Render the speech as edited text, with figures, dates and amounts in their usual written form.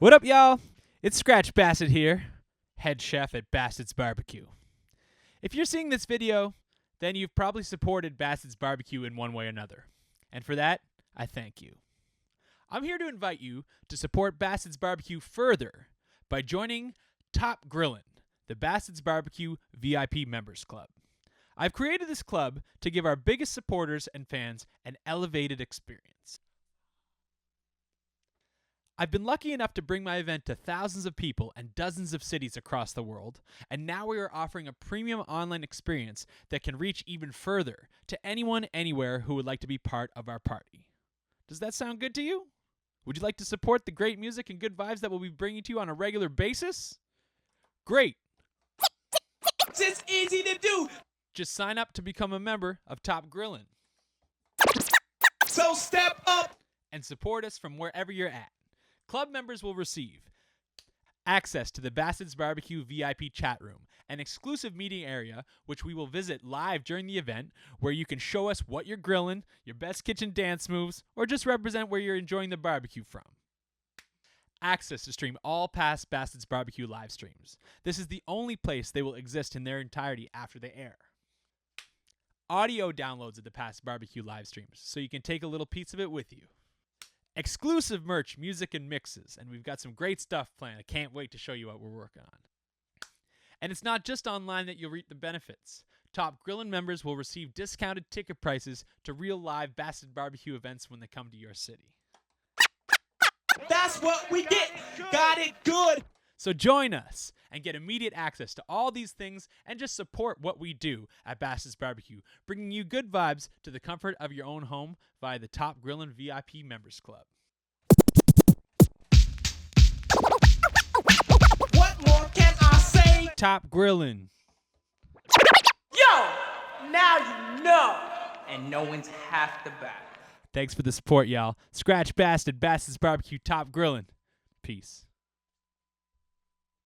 What up, y'all? It's Skratch Bastid here, head chef at BASTID'S BBQ. If you're seeing this video, then you've probably supported BASTID'S BBQ in one way or another. And for that, I thank you. I'm here to invite you to support BASTID'S BBQ further by joining Top Grillin, the BASTID'S BBQ VIP Members Club. I've created this club to give our biggest supporters and fans an elevated experience. I've been lucky enough to bring my event to thousands of people and dozens of cities across the world, and now we are offering a premium online experience that can reach even further to anyone, anywhere who would like to be part of our party. Does that sound good to you? Would you like to support the great music and good vibes that we'll be bringing to you on a regular basis? Great! It's easy to do. Just sign up to become a member of Top Grillin So step up and support us from wherever you're at. Club members will receive access to the BASTID'S BBQ VIP chat room, an exclusive meeting area which we will visit live during the event, where you can show us what you're grilling, your best kitchen dance moves, or just represent where you're enjoying the barbecue from. Access to stream all past BASTID'S BBQ live streams. This is the only place they will exist in their entirety after they air. Audio downloads of the past barbecue live streams, so you can take a little piece of it with you. Exclusive merch, music, and mixes, and we've got some great stuff planned. I can't wait to show you what we're working on. And it's not just online that you'll reap the benefits. Top Grillin members will receive discounted ticket prices to real live BASTID barbecue events when they come to your city. That's what we get. Got it good. So join us and get immediate access to all these things and just support what we do at BASTID'S BBQ, bringing you good vibes to the comfort of your own home via the Top Grillin VIP Members Club. What more can I say? Top Grillin. Yo, now you know. And no one's half the battle. Thanks for the support, y'all. Skratch Bastid, BASTID'S BBQ, Top Grillin. Peace.